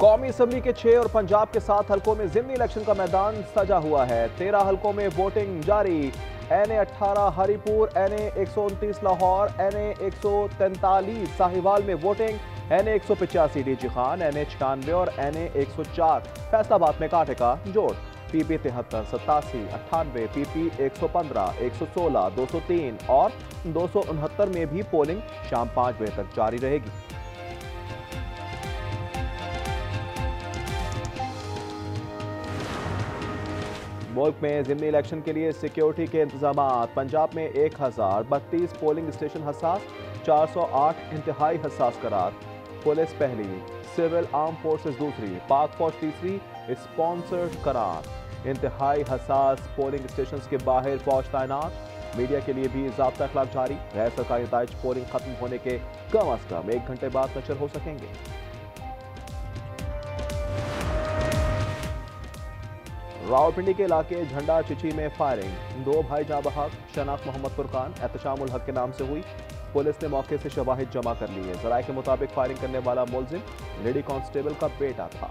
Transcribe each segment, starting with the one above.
कौमी असम्बली के 6 और पंजाब के 7 हलकों में ज़िमनी इलेक्शन का मैदान सजा हुआ है। 13 हलकों में वोटिंग जारी। NA 18 Haripur, NA 129 Lahore, NA 143 Sahiwal में voting. NA 185 DG Khan, NA 96 और NA 104 फैसलाबाद में कांटे का जोड़। PP 73, 87, 98, PP 115, 116, 203 और 269 में भी पोलिंग शाम 5 बजे तक जारी रहेगी। मुल्क में ज़िमनी इलेक्शन के लिए सिक्योरिटी के इंतजाम। पंजाब में 1032 पोलिंग स्टेशन हसास, 408 इंतहाई हसास करार। पुलिस पहली, सिविल आर्म फोर्सेस दूसरी, पाक फौज तीसरी स्पॉन्सर्ड करार। इंतहाई हसास पोलिंग स्टेशन के बाहर फौज तैनात। मीडिया के लिए भी ज़ाब्ता इख्लाक जारी। गैर सरकारी नताइज पोलिंग खत्म होने के कम अज कम 1 घंटे बाद नशर हो सकेंगे। रावलपिंडी के इलाके झंडा चिची में फायरिंग। 2 भाई जाँ बहक। शनाख्त मोहम्मद फुरकान एहतशामुल हक के नाम से हुई। पुलिस ने मौके से शवाहिद जमा कर लिए। जराये के मुताबिक फायरिंग करने वाला मुलजिम लेडी कांस्टेबल का बेटा था।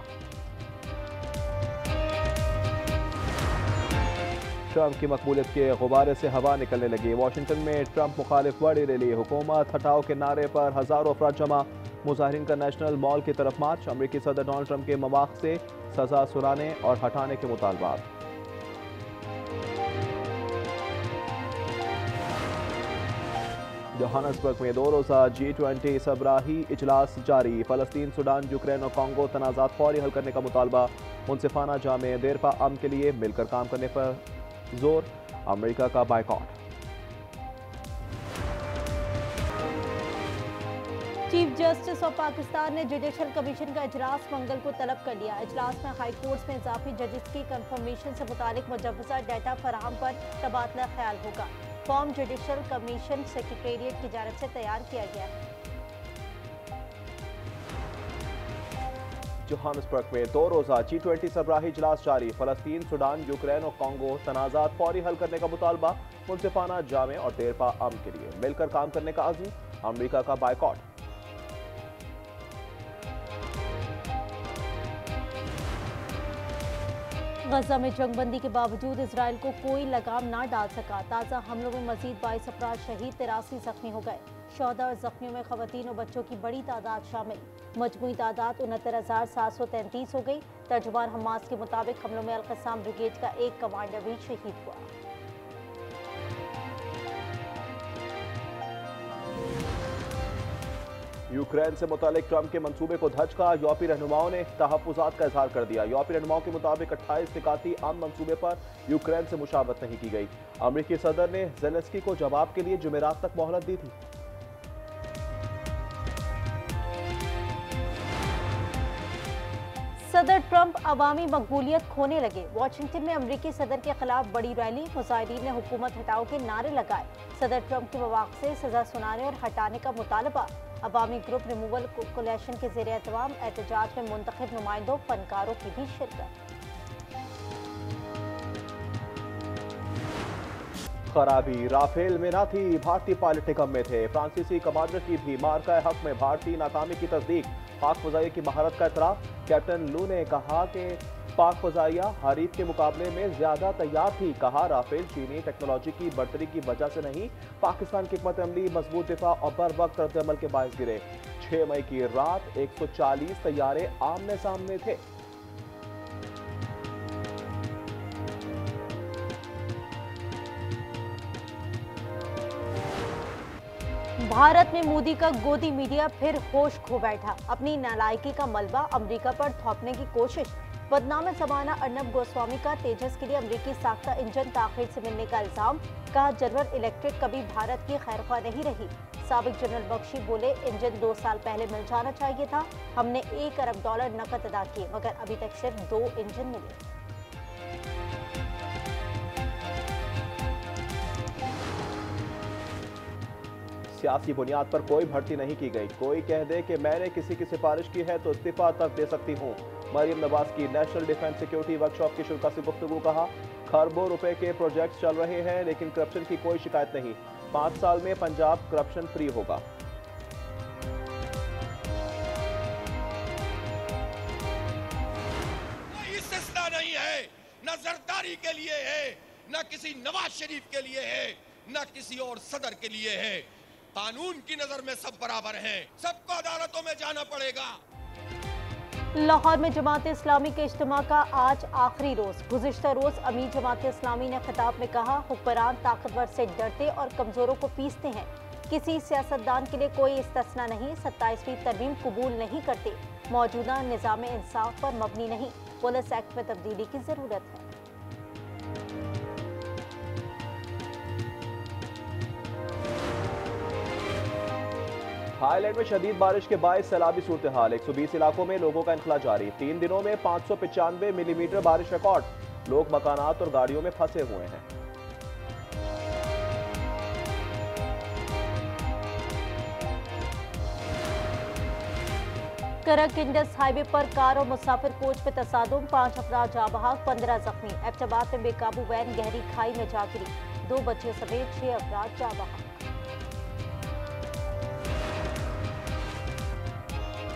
ट्रंप की मकबूलियत के गुब्बारे से हवा निकलने लगी। वाशिंगटन में ट्रंप मुखालिफ बड़ी रैली। हुकूमत हटाओ के नारे पर हजारों अफराद जमा। मुजाहिरीन का नेशनल मॉल की तरफ मार्च। अमरीकी सदर डोनाल्ड ट्रंप के मवाक़ से सजा सुनाने और हटाने के मुतालबात। जोहान्सबर्ग में 2 रोज़ा G20 सबराही इजलास जारी। फ़लस्तीन, सूडान, यूक्रेन और कांगो तनाज़ात फौरी हल करने का मुतालबा। मुनसिफाना जामे देरपा अमन के लिए मिलकर काम करने पर जोर। अमेरिका का boycott. Chief justice of Pakistan ने जुडिशल कमीशन का इजलास मंगल को तलब कर लिया। इजलास में हाई कोर्ट्स में इजाफी जजेस की कंफर्मेशन से मुतालिक मुजव्वज़ा डाटा फराहम पर तबादला ख्याल होगा। फॉर्म जुडिशल कमीशन सेक्रेटेरिएट की जानिब से तैयार किया गया है। जोहान्सबर्ग में 2 रोज़ा G20 सबराही इजलास जारी। फ़लस्तीन, सूडान, यूक्रेन और कांगो तनाज़ात फौरी हल करने का मुतालबा। मुनसिफाना जामे और देरपा अमन के लिए मिलकर काम करने का अज़्म। अमरीका का बायकॉट। गजा में जंगबंदी के बावजूद इसराइल को कोई लगाम ना डाल सका। ताज़ा हमलों में मजीद 22 अफराद शहीद, 83 जख्मी हो गए। शोहदा और जख्मियों में खवातीन और बच्चों की बड़ी तादाद शामिल। मजमूई तादाद 69,733 हो गई। तर्जुमान हमास के मुताबिक हमलों में अल-क़स्साम ब्रिगेड का एक कमांडर भी शहीद हुआ। यूक्रेन से मुतालिक ट्रंप के मंसूबे को धचका। यूरोपीय रहनुमाओं ने तहफ़्फ़ुज़ात का इजहार कर दिया। यूरोपीय रहनुमाओं के मुताबिक 28 निकाती आम मंसूबे पर यूक्रेन से मुशावरत नहीं की गई। अमरीकी सदर ने ज़ेलेंस्की को जवाब के लिए जुमेरात तक मोहलत दी थी। सदर ट्रंप अवामी मकबूलियत खोने लगे। वाशिंगटन में अमरीकी सदर के खिलाफ बड़ी रैली। मुजाहिरीन ने हुकूमत हटाओ के नारे लगाए। सदर ट्रंप के मवाक़ से सजा सुनाने और हटाने का मुतालबा। अवामी ग्रुप रिमूवल कोलेशन के ज़ेरे एहतमाम एहतजाज में मुंतखब नुमाइंदों फनकारों की भी शिरकत। खराबी राफेल में ना थी, भारतीय पायलट निकम में थे। फ्रांसीसी कमांडर की भी मार्का हक में भारतीय नाकामी की तस्दीक। पाक फ़ज़ाइया की महारत का इतराफ़। कैप्टन लू ने कहा कि पाक फ़ज़ाइया हरीफ के मुकाबले में ज्यादा तैयार थी। कहा राफेल चीनी टेक्नोलॉजी की बढ़तरी की वजह से नहीं, पाकिस्तान की हिकमत अमली, मजबूत दिफा और बर वक्त रद्द-ए-अमल के बायस गिरे। 6 मई की रात 140 तैयारे आमने सामने थे। भारत में मोदी का गोदी मीडिया फिर होश खो बैठा। अपनी नालायकी का मलबा अमेरिका पर थोपने की कोशिश। बदनाम ज़माना अर्नब गोस्वामी का तेजस के लिए अमेरिकी साख्ता इंजन ताखीर से मिलने का इल्जाम। कहा जनरल इलेक्ट्रिक कभी भारत की खैरख्वाह नहीं रही। साबिक जनरल बख्शी बोले इंजन 2 साल पहले मिल जाना चाहिए था। हमने $1 अरब नकद अदा किए मगर अभी तक सिर्फ 2 इंजन मिले। सियासी बुनियाद पर कोई भर्ती नहीं की गई। कोई कह दे कि मैंने किसी की सिफारिश की है तो इस्तीफा तक दे सकती हूँ। मरियम नवाज की नेशनल डिफेंस सिक्योरिटी वर्कशॉप की शुरा से गुफ्तगू। कहा खरबों रुपए के प्रोजेक्ट्स चल रहे हैं लेकिन करप्शन की कोई शिकायत नहीं। 5 साल में पंजाब करप्शन फ्री होगा। न जरदारी के लिए है, न किसी नवाज शरीफ के लिए है, न किसी और सदर के लिए है। कानून की नजर में सब बराबर हैं, सबको अदालतों में जाना पड़ेगा। लाहौर में जमात इस्लामी के इज्तिमा का आज आखिरी रोज। गुज़िश्ता रोज अमीर जमात इस्लामी ने खिताब में कहा, हुक्मरान ताकतवर से डरते और कमजोरों को पीसते हैं। किसी सियासतदान के लिए कोई इस्तिस्ना नहीं। 27वीं तरमीम कबूल नहीं करते। मौजूदा निज़ाम इंसाफ पर मबनी नहीं। पुलिस एक्ट में तब्दीली की जरूरत है। थाईलैंड में शदीद बारिश के बायस सैलाबी सूरत हाल। 120 इलाकों में लोगों का इनखला जारी। 3 दिनों में 595 मिलीमीटर बारिश रिकॉर्ड। लोग मकानात और गाड़ियों में फंसे हुए हैं। करक इंडस हाईवे पर कार और मुसाफिर कोच में तसादुम। 5 अफराद जाँ बहक, 15 जख्मी। एबटाबाद में बेकाबू वैन गहरी खाई में जा गिरी। 2 बच्चियों समेत 6 अफराद जाँ बहक।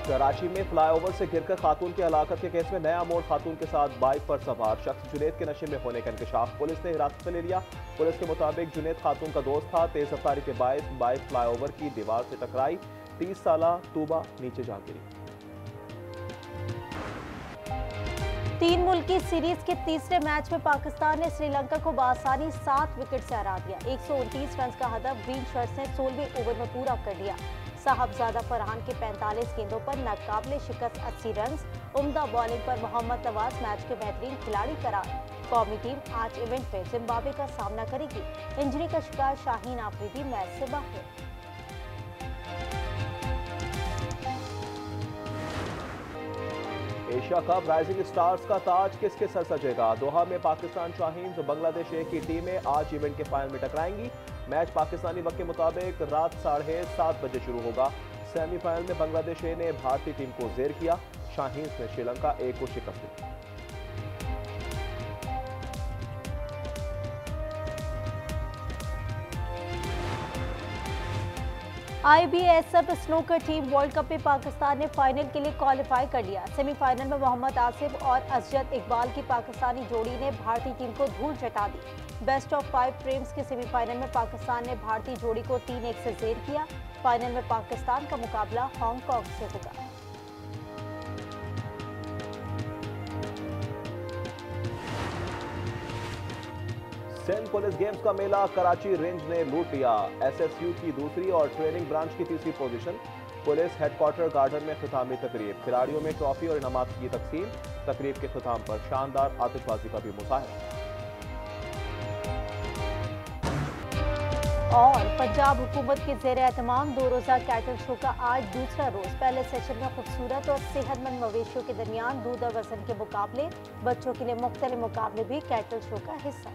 कराची में फ्लाईओवर से गिरकर खातून की हलाकत के केस में नया मोड़। खातून के साथ बाइक पर सवार शख्स जुनैद के नशे में होने का इंकशाफ। पुलिस ने हिरासत में ले लिया। पुलिस के मुताबिक जुनैद खातून का दोस्त था। तेज रफ्तारी के बायस बाइक फ्लाईओवर की दीवार से टकराई। 30 साला तूबा नीचे जा गिरी। 3 मुल्की सीरीज के तीसरे मैच में पाकिस्तान ने श्रीलंका को बआसानी 7 विकेट से हरा दिया। 129 रन का हदफ ग्रीन शर्ट्स ने 16वें ओवर में पूरा कर लिया। साहबजादा फरहान के 45 गेंदों पर नाकाबिले शिकस्त 80 रन। उम्दा बॉलिंग पर मोहम्मद नवाज मैच के बेहतरीन खिलाड़ी करार। कौमी टीम आज इवेंट में जिम्बाब्वे का सामना करेगी। इंजरी का शिकार शाहीन आफरीदी मैच से बाहर। एशिया कप राइजिंग स्टार्स का ताज किसके सर सजेगा? दोहा में पाकिस्तान शाहीन और बांग्लादेश ए की टीमें आज इवेंट के फाइनल में टकराएंगी। मैच पाकिस्तानी वक्त के मुताबिक रात 7:30 बजे शुरू होगा। सेमीफाइनल में बांग्लादेश ए ने भारतीय टीम को जेर किया। शाहीन ने श्रीलंका ए को शिकस्त दी। IBSF snooker team world cup में पाकिस्तान ने फाइनल के लिए क्वालिफाई कर लिया। सेमीफाइनल में मोहम्मद आसिफ और असजद इकबाल की पाकिस्तानी जोड़ी ने भारतीय टीम को धूल चटा दी। बेस्ट ऑफ 5 फ्रेम्स के सेमीफाइनल में पाकिस्तान ने भारतीय जोड़ी को 3-1 से जेर किया। फाइनल में पाकिस्तान का मुकाबला हांगकांग से होगा। सिंध पुलिस गेम्स का मेला कराची रेंज ने लूट लिया। SSU की दूसरी और ट्रेनिंग ब्रांच की तीसरी पोजीशन। पुलिस हेडक्वार्टर गार्डन में खितामी तकरीब। खिलाड़ियों में ट्रॉफी और इनामात की तकसीम। तकरीब के खिताम पर शानदार आतिशबाजी का भी मुजाहरा। और पंजाब हुकूमत के जेर एहतमाम 2 रोज़ा कैटल शो का आज दूसरा रोज। पहले सेशन में खूबसूरत और सेहतमंद मवेशियों के दरमियान दूध और वजन के मुकाबले। बच्चों के लिए मुख्तलिफ मुकाबले भी कैटल शो का हिस्सा।